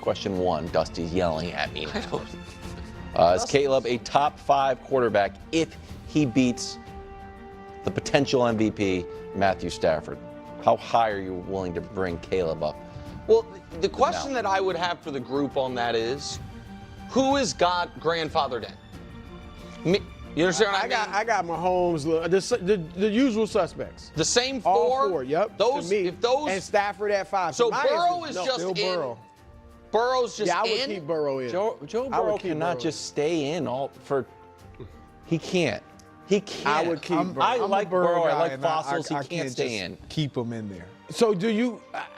Question 1, Dusty's yelling at me now. Is Caleb a top 5 quarterback if he beats the potential MVP, Matthew Stafford? How high are you willing to bring Caleb up? Well, the question that I would have for the group on that is, who has got grandfathered in? You understand what I mean? I got Mahomes, the usual suspects. The same four? All four, yep. Those, if those, and Stafford at 5. So Burrow is just in. Burrow. Burrow's just in? Yeah, I would keep Burrow in. Joe Burrow cannot just stay in he can't. He can't. I would keep Burrow. I like Burrow. I like fossils. I he can't stay in. Keep him in there. So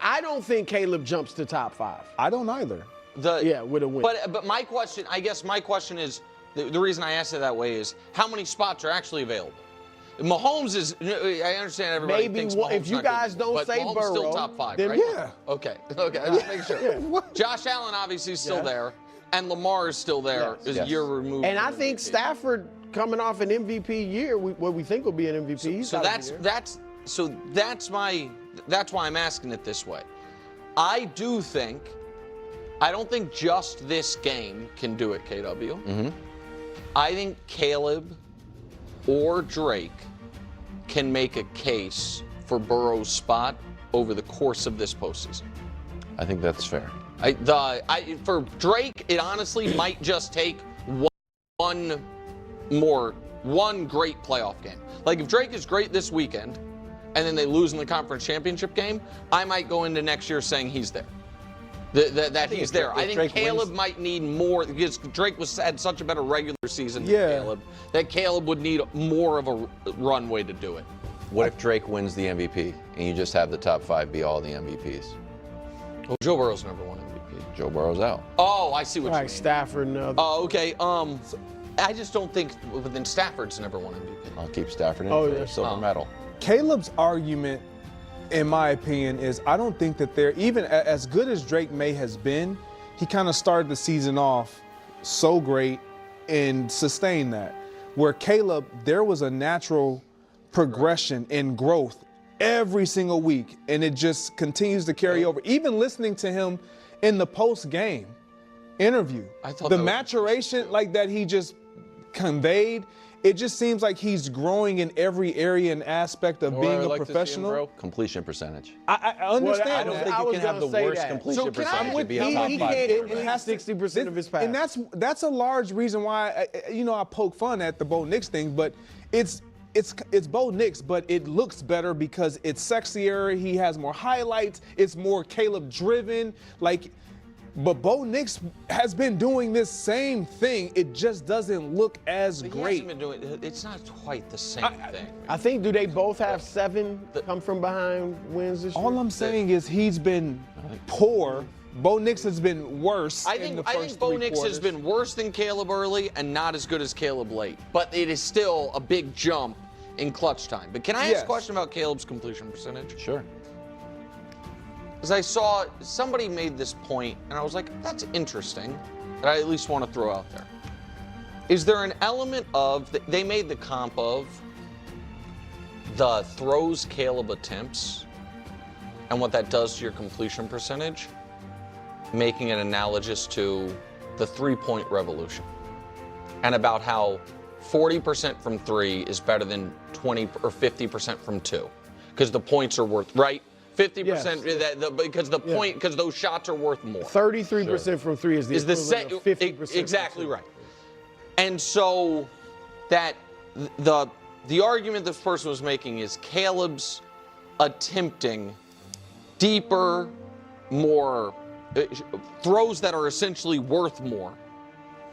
I don't think Caleb jumps to top 5. I don't either. With a win. But my question, I guess my question is, the reason I asked it that way is, how many spots are actually available? Mahomes is, I understand everybody thinks Mahomes if you guys don't say Mahomes Burrow, still top 5, then right? Yeah. Okay, let's make sure. Josh Allen obviously is still there, and Lamar is still there, is a year removed. And I think Stafford coming off an MVP year, what we think will be an MVP. That's why I'm asking it this way. I don't think just this game can do it, KW. Mm-hmm. I think Caleb or Drake can make a case for Burrow's spot over the course of this postseason. I think that's fair. For Drake, it honestly might just take one great playoff game. Like if Drake is great this weekend, and then they lose in the conference championship game, I might go into next year saying he's there. That he's there. I think Caleb might need more, because Drake had such a better regular season than Caleb, that Caleb would need more of a runway to do it. What if Drake wins the MVP and you just have the top 5 be all the MVPs? Well, Joe Burrow's number 1 MVP. Joe Burrow's out. Oh, I see what you mean. Stafford and others. Oh, okay. I just don't think within Stafford's number 1 MVP. I'll keep Stafford in for the silver medal. Caleb's argument, in my opinion, is I don't think that they're, even as good as Drake May has been, he kind of started the season off so great and sustained that. Where Caleb, there was a natural progression in growth every single week, and it just continues to carry over. Even listening to him in the post-game interview, the maturation like that he just conveyed, it just seems like he's growing in every area and aspect of being a professional. Completion percentage. I understand. I don't think you can have the worst completion percentage to be a top 5. It has 60% of his pass. And that's a large reason why I poke fun at the Bo Nix thing, but it's Bo Nix, but it looks better because it's sexier. He has more highlights. It's more Caleb driven. But Bo Nix has been doing this same thing. It just doesn't look as great. It's not quite the same thing. I think, do they both have 7 come from behind wins this year? All I'm saying is he's been poor. Bo Nix has been worse. I think Bo Nix has been worse than Caleb early and not as good as Caleb late. But it is still a big jump in clutch time. But can I ask a question about Caleb's completion percentage? Sure. Because I saw somebody made this point, and I was like, that's interesting, that I at least want to throw out there. Is there an element of, they made the comp of the throws Caleb attempts and what that does to your completion percentage, making it analogous to the three-point revolution, and about how 40% from 3 is better than 20 or 50% from 2, because the points are worth, right? 50% because those shots are worth more. 33% from 3 is the same. 50%. Exactly right. And so that the argument this person was making is Caleb's attempting deeper, more throws that are essentially worth more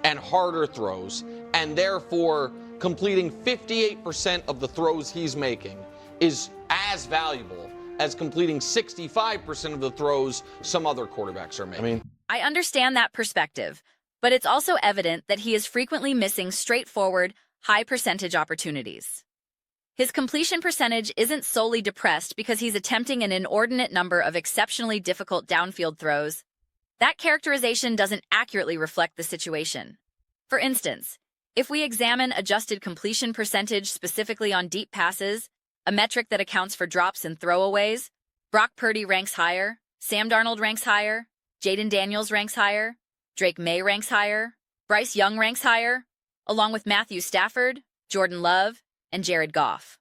and harder throws, and therefore completing 58% of the throws he's making is as valuable as completing 65% of the throws some other quarterbacks are making. I understand that perspective, but it's also evident that he is frequently missing straightforward, high percentage opportunities. His completion percentage isn't solely depressed because he's attempting an inordinate number of exceptionally difficult downfield throws. That characterization doesn't accurately reflect the situation. For instance, if we examine adjusted completion percentage specifically on deep passes, a metric that accounts for drops and throwaways, Brock Purdy ranks higher, Sam Darnold ranks higher, Jaden Daniels ranks higher, Drake May ranks higher, Bryce Young ranks higher, along with Matthew Stafford, Jordan Love, and Jared Goff.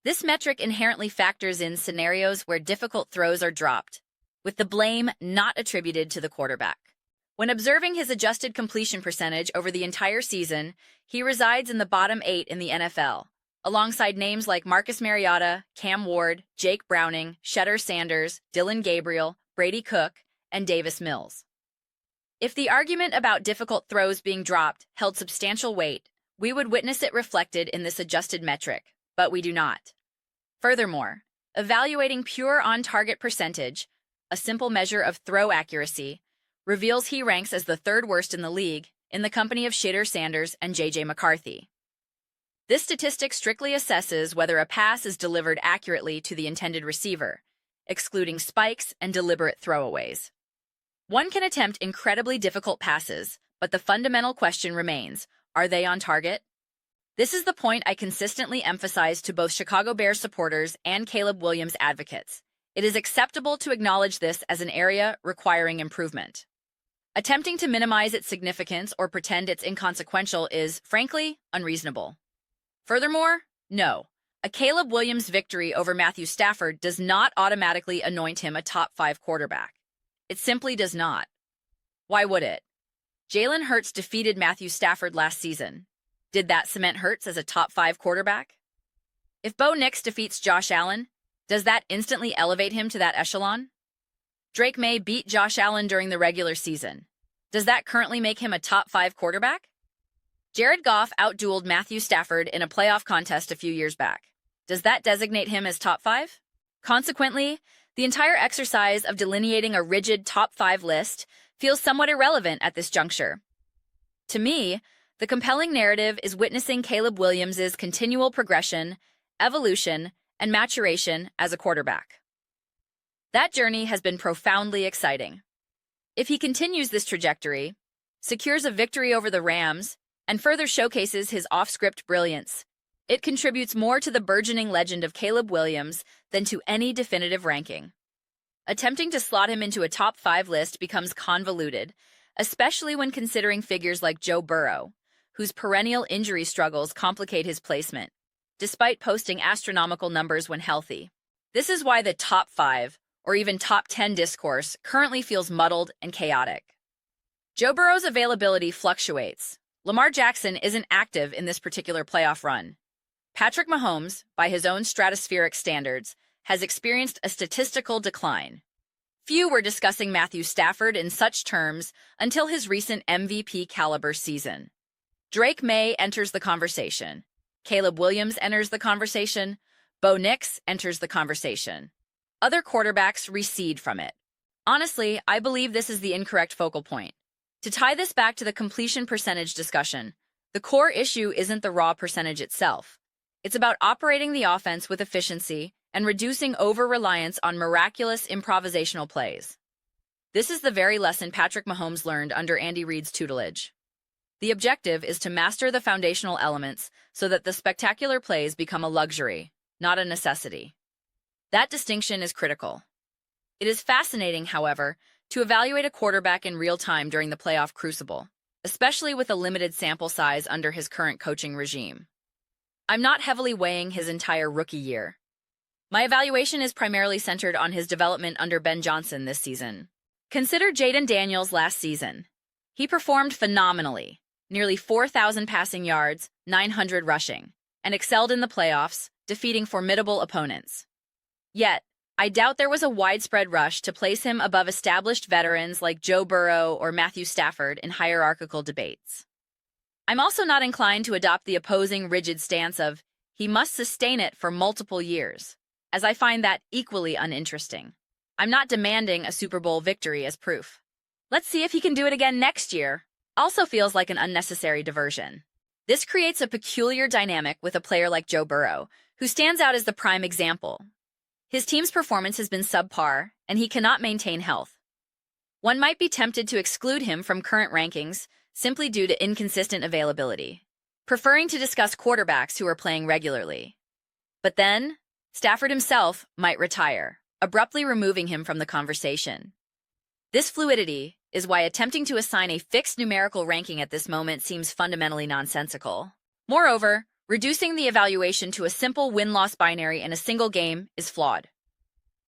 This metric inherently factors in scenarios where difficult throws are dropped, with the blame not attributed to the quarterback. When observing his adjusted completion percentage over the entire season, he resides in the bottom 8 in the NFL, alongside names like Marcus Mariota, Cam Ward, Jake Browning, Shedeur Sanders, Dylan Gabriel, Brady Cook, and Davis Mills. If the argument about difficult throws being dropped held substantial weight, we would witness it reflected in this adjusted metric, but we do not. Furthermore, evaluating pure on-target percentage, a simple measure of throw accuracy, reveals he ranks as the third worst in the league in the company of Shedeur Sanders and J.J. McCarthy. This statistic strictly assesses whether a pass is delivered accurately to the intended receiver, excluding spikes and deliberate throwaways. One can attempt incredibly difficult passes, but the fundamental question remains, are they on target? This is the point I consistently emphasize to both Chicago Bears supporters and Caleb Williams advocates. It is acceptable to acknowledge this as an area requiring improvement. Attempting to minimize its significance or pretend it's inconsequential is, frankly, unreasonable. Furthermore, no, a Caleb Williams victory over Matthew Stafford does not automatically anoint him a top 5 quarterback. It simply does not. Why would it? Jalen Hurts defeated Matthew Stafford last season. Did that cement Hurts as a top 5 quarterback? If Bo Nix defeats Josh Allen, does that instantly elevate him to that echelon? Drake May beat Josh Allen during the regular season. Does that currently make him a top 5 quarterback? Jared Goff outdueled Matthew Stafford in a playoff contest a few years back. Does that designate him as top 5? Consequently, the entire exercise of delineating a rigid top 5 list feels somewhat irrelevant at this juncture. To me, the compelling narrative is witnessing Caleb Williams' continual progression, evolution, and maturation as a quarterback. That journey has been profoundly exciting. If he continues this trajectory, secures a victory over the Rams, and further showcases his off-script brilliance, it contributes more to the burgeoning legend of Caleb Williams than to any definitive ranking. Attempting to slot him into a top 5 list becomes convoluted, especially when considering figures like Joe Burrow, whose perennial injury struggles complicate his placement, despite posting astronomical numbers when healthy. This is why the top 5, or even top 10 discourse currently feels muddled and chaotic. Joe Burrow's availability fluctuates. Lamar Jackson isn't active in this particular playoff run. Patrick Mahomes, by his own stratospheric standards, has experienced a statistical decline. Few were discussing Matthew Stafford in such terms until his recent MVP-caliber season. Drake May enters the conversation. Caleb Williams enters the conversation. Bo Nix enters the conversation. Other quarterbacks recede from it. Honestly, I believe this is the incorrect focal point. To tie this back to the completion percentage discussion, the core issue isn't the raw percentage itself. It's about operating the offense with efficiency and reducing over-reliance on miraculous improvisational plays. This is the very lesson Patrick Mahomes learned under Andy Reid's tutelage. The objective is to master the foundational elements so that the spectacular plays become a luxury, not a necessity. That distinction is critical. It is fascinating, however, to evaluate a quarterback in real time during the playoff crucible, especially with a limited sample size under his current coaching regime. I'm not heavily weighing his entire rookie year. My evaluation is primarily centered on his development under Ben Johnson this season. Consider Jaden Daniels last season. He performed phenomenally, nearly 4,000 passing yards, 900 rushing, and excelled in the playoffs, defeating formidable opponents. Yet, I doubt there was a widespread rush to place him above established veterans like Joe Burrow or Matthew Stafford in hierarchical debates. I'm also not inclined to adopt the opposing rigid stance of, he must sustain it for multiple years, as I find that equally uninteresting. I'm not demanding a Super Bowl victory as proof. Let's see if he can do it again next year. Also feels like an unnecessary diversion. This creates a peculiar dynamic with a player like Joe Burrow, who stands out as the prime example. His team's performance has been subpar, and he cannot maintain health. One might be tempted to exclude him from current rankings simply due to inconsistent availability, preferring to discuss quarterbacks who are playing regularly. But then, Stafford himself might retire, abruptly removing him from the conversation. This fluidity is why attempting to assign a fixed numerical ranking at this moment seems fundamentally nonsensical. Moreover, reducing the evaluation to a simple win-loss binary in a single game is flawed.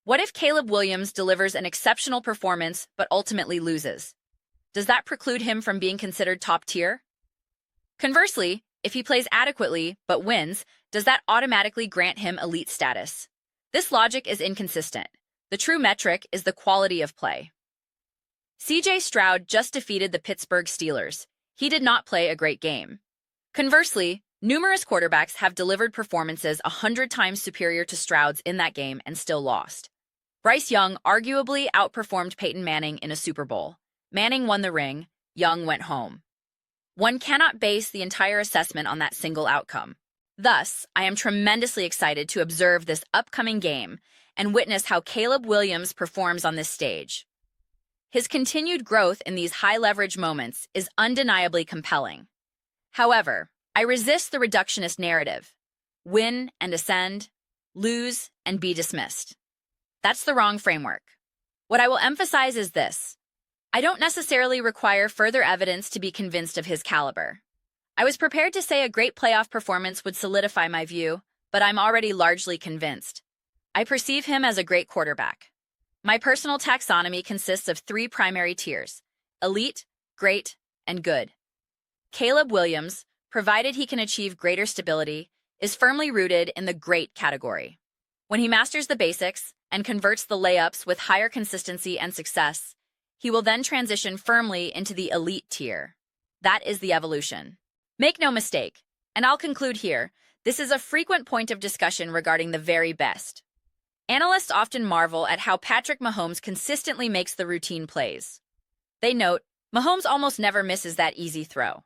What if Caleb Williams delivers an exceptional performance but ultimately loses? Does that preclude him from being considered top tier? Conversely, if he plays adequately but wins, does that automatically grant him elite status? This logic is inconsistent. The true metric is the quality of play. C.J. Stroud just defeated the Pittsburgh Steelers. He did not play a great game. Conversely, numerous quarterbacks have delivered performances 100 times superior to Stroud's in that game and still lost. Bryce Young arguably outperformed Peyton Manning in a Super Bowl. Manning won the ring, Young went home. One cannot base the entire assessment on that single outcome. Thus, I am tremendously excited to observe this upcoming game and witness how Caleb Williams performs on this stage. His continued growth in these high-leverage moments is undeniably compelling. However, I resist the reductionist narrative. Win and ascend, lose and be dismissed. That's the wrong framework. What I will emphasize is this. I don't necessarily require further evidence to be convinced of his caliber. I was prepared to say a great playoff performance would solidify my view, but I'm already largely convinced. I perceive him as a great quarterback. My personal taxonomy consists of 3 primary tiers: elite, great, and good. Caleb Williams, provided he can achieve greater stability, is firmly rooted in the great category. When he masters the basics and converts the layups with higher consistency and success, he will then transition firmly into the elite tier. That is the evolution. Make no mistake, and I'll conclude here, this is a frequent point of discussion regarding the very best. Analysts often marvel at how Patrick Mahomes consistently makes the routine plays. They note, Mahomes almost never misses that easy throw.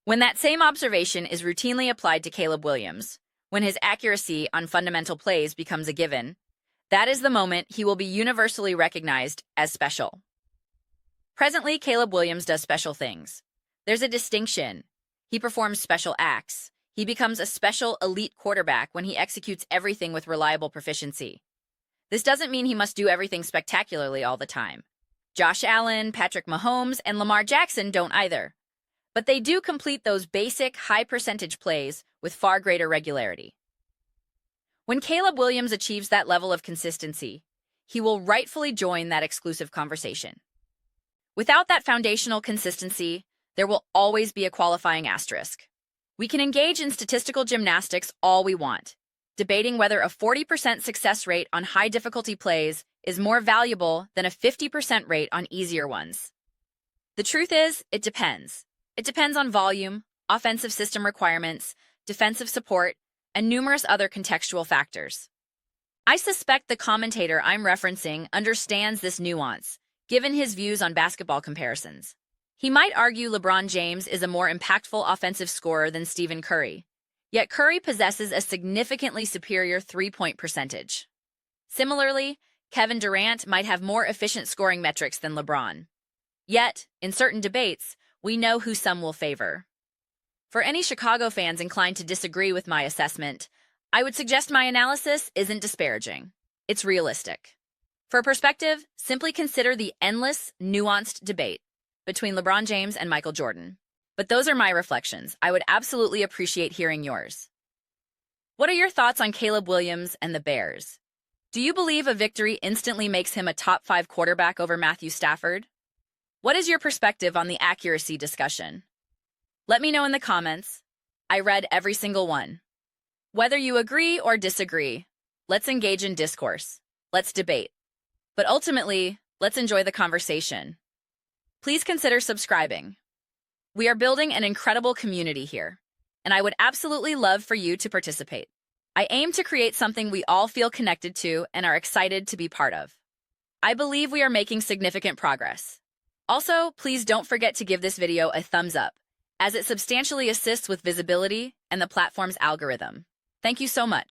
When that same observation is routinely applied to Caleb Williams, when his accuracy on fundamental plays becomes a given, that is the moment he will be universally recognized as special. Presently, Caleb Williams does special things. There's a distinction. He performs special acts. He becomes a special elite quarterback when he executes everything with reliable proficiency. This doesn't mean he must do everything spectacularly all the time. Josh Allen, Patrick Mahomes, and Lamar Jackson don't either. But they do complete those basic, high-percentage plays with far greater regularity. When Caleb Williams achieves that level of consistency, he will rightfully join that exclusive conversation. Without that foundational consistency, there will always be a qualifying asterisk. We can engage in statistical gymnastics all we want, debating whether a 40% success rate on high-difficulty plays is more valuable than a 50% rate on easier ones. The truth is, it depends. It depends on volume, offensive system requirements, defensive support, and numerous other contextual factors. I suspect the commentator I'm referencing understands this nuance, given his views on basketball comparisons. He might argue LeBron James is a more impactful offensive scorer than Stephen Curry, yet Curry possesses a significantly superior three-point percentage. Similarly, Kevin Durant might have more efficient scoring metrics than LeBron. Yet, in certain debates, we know who some will favor. For any Chicago fans inclined to disagree with my assessment, I would suggest my analysis isn't disparaging. It's realistic. For perspective, simply consider the endless, nuanced debate between LeBron James and Michael Jordan. But those are my reflections. I would absolutely appreciate hearing yours. What are your thoughts on Caleb Williams and the Bears? Do you believe a victory instantly makes him a top 5 quarterback over Matthew Stafford? What is your perspective on the accuracy discussion? Let me know in the comments. I read every single one. Whether you agree or disagree, let's engage in discourse. Let's debate. But ultimately, let's enjoy the conversation. Please consider subscribing. We are building an incredible community here, and I would absolutely love for you to participate. I aim to create something we all feel connected to and are excited to be part of. I believe we are making significant progress. Also, please don't forget to give this video a thumbs up, as it substantially assists with visibility and the platform's algorithm. Thank you so much.